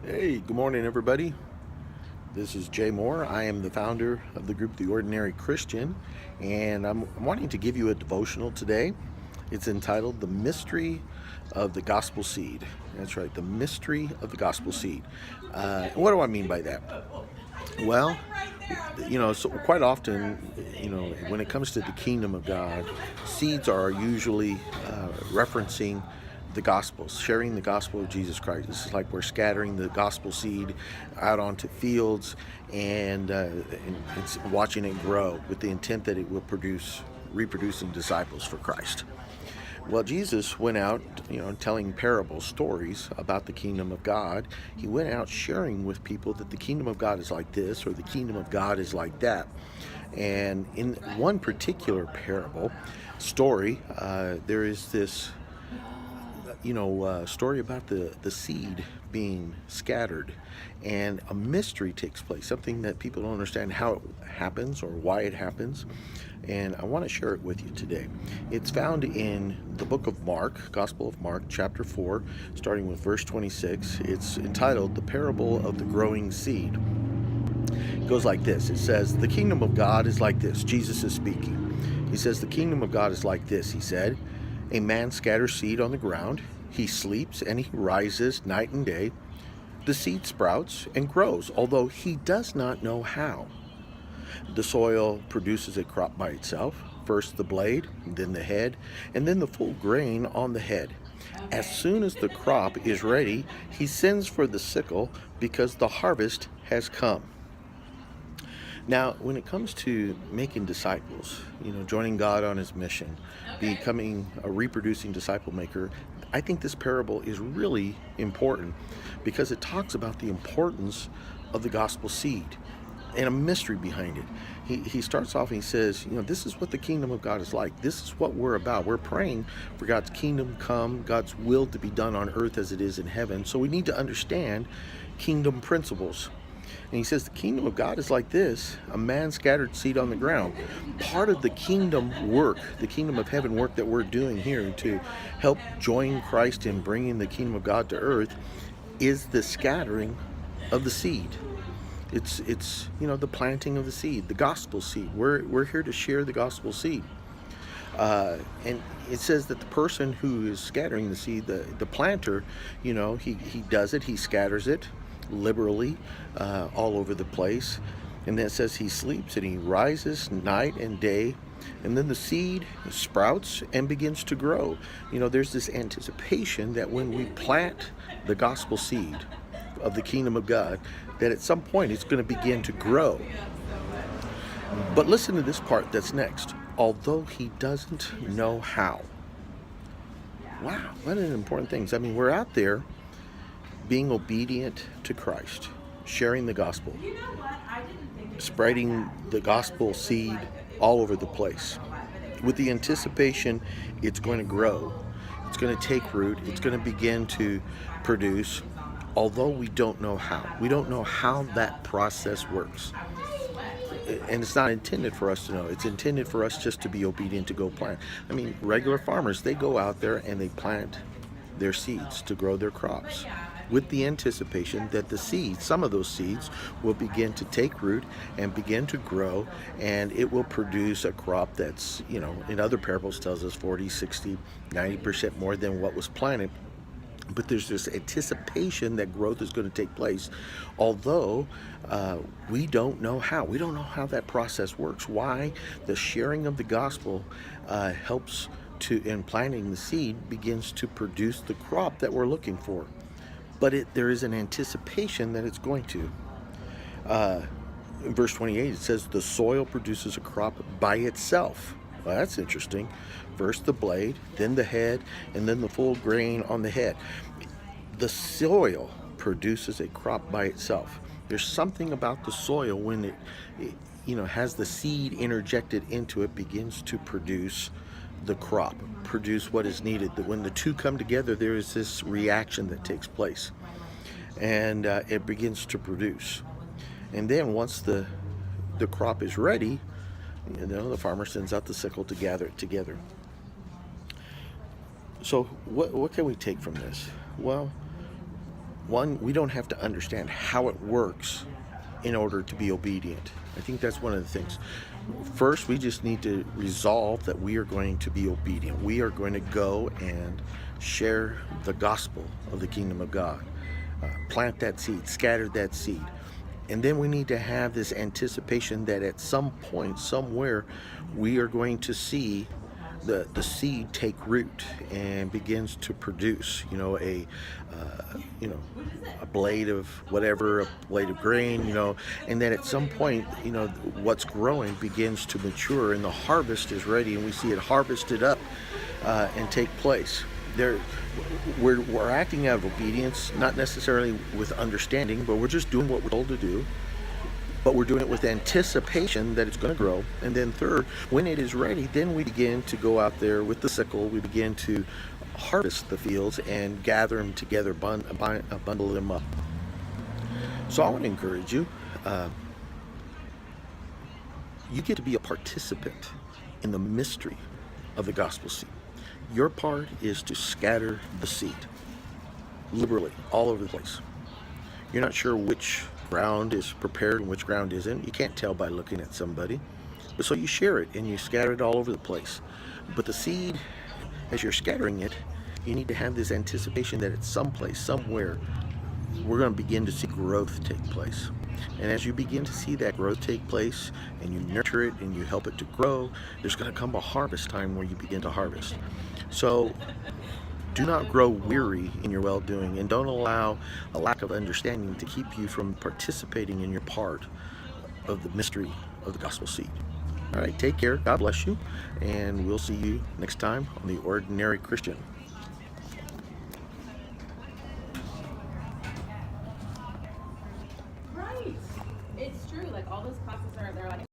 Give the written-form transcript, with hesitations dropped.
Hey, good morning, everybody. This is Jay Moore. I am the founder of the group The Ordinary Christian, and I'm wanting to give you a devotional today. It's entitled The Mystery of the Gospel Seed. That's right, the mystery of the gospel seed. What do I mean by that? Well, so quite often, when it comes to the kingdom of God, seeds are usually referencing the gospels, sharing the gospel of Jesus Christ. This is like we're scattering the gospel seed out onto fields and it's watching it grow with the intent that it will produce reproducing disciples for Christ. Well, Jesus went out, telling parables, stories about the kingdom of God. He went out sharing with people that the kingdom of God is like this or the kingdom of God is like that. And in one particular parable story, there is this story about the seed being scattered, and a mystery takes place, something that people don't understand how it happens or why it happens. And I want to share it with you today. It's found in the book of Mark, Gospel of Mark, chapter 4, starting with verse 26. It's entitled The Parable of the Growing Seed. It goes like this. It says, "The kingdom of God is like this." Jesus is speaking. He says, "The kingdom of God is like this," he said. "A man scatters seed on the ground. He sleeps and he rises night and day. The seed sprouts and grows, although he does not know how. The soil produces a crop by itself, first the blade, then the head, and then the full grain on the head. As soon as the crop is ready, he sends for the sickle because the harvest has come." Now, when it comes to making disciples, joining God on his mission, becoming a reproducing disciple maker, I think this parable is really important because it talks about the importance of the gospel seed and a mystery behind it. He starts off and he says, this is what the kingdom of God is like. This is what we're about. We're praying for God's kingdom come, God's will to be done on earth as it is in heaven. So we need to understand kingdom principles. And he says the kingdom of God is like this: a man scattered seed on the ground. Part of the kingdom work, the kingdom of heaven work that we're doing here to help join Christ in bringing the kingdom of God to earth, is the scattering of the seed. It's the planting of the seed, the gospel seed. We're here to share the gospel seed. And it says that the person who is scattering the seed, the planter, he does it, he scatters it liberally all over the place. And then it says he sleeps and he rises night and day. And then the seed sprouts and begins to grow. There's this anticipation that when we plant the gospel seed of the kingdom of God, that at some point it's going to begin to grow. But listen to this part that's next. Although he doesn't know how. Wow, what an important thing. I mean, we're out there being obedient to Christ, sharing the gospel, spreading the gospel seed all over the place, with the anticipation it's going to grow, it's going to take root, it's going to begin to produce, although we don't know how. We don't know how that process works. And it's not intended for us to know. It's intended for us just to be obedient to go plant. I mean, regular farmers, they go out there and they plant their seeds to grow their crops with the anticipation that the seeds, some of those seeds, will begin to take root and begin to grow, and it will produce a crop that's, in other parables tells us 40, 60, 90% more than what was planted. But there's this anticipation that growth is going to take place, although we don't know how. We don't know how that process works. Why the sharing of the gospel helps to, in planting the seed, begins to produce the crop that we're looking for. But there is an anticipation that it's going to. In verse 28, it says, "The soil produces a crop by itself." Well, that's interesting. First the blade, then the head, and then the full grain on the head. The soil produces a crop by itself. There's something about the soil when it has the seed interjected into it, begins to produce the crop, produce what is needed. That when the two come together, there is this reaction that takes place, and it begins to produce. And then once the crop is ready, the farmer sends out the sickle to gather it together. So what can we take from this? Well, One, we don't have to understand how it works in order to be obedient. I think that's one of the things. First, we just need to resolve that we are going to be obedient. We are going to go and share the gospel of the kingdom of God. Plant that seed, scatter that seed. And then we need to have this anticipation that at some point, somewhere, we are going to see the seed take root and begins to produce, a blade of whatever, a blade of grain, and then at some point, what's growing begins to mature and the harvest is ready and we see it harvested up and take place. There, we're acting out of obedience, not necessarily with understanding, but we're just doing what we're told to do. But we're doing it with anticipation that it's going to grow. And then third, when it is ready, then we begin to go out there with the sickle. We begin to harvest the fields and gather them together, bundle them up. So I want to encourage you. You get to be a participant in the mystery of the gospel seed. Your part is to scatter the seed liberally all over the place. You're not sure which ground is prepared and which ground isn't. You can't tell by looking at somebody. But so you share it and you scatter it all over the place. But the seed, as you're scattering it, you need to have this anticipation that at some place, somewhere, we're going to begin to see growth take place. And as you begin to see that growth take place and you nurture it and you help it to grow, there's going to come a harvest time where you begin to harvest. So do not grow weary in your well-doing, and don't allow a lack of understanding to keep you from participating in your part of the mystery of the gospel seed. All right, take care. God bless you, and we'll see you next time on The Ordinary Christian. Right. It's true. Like all those classes are, they're like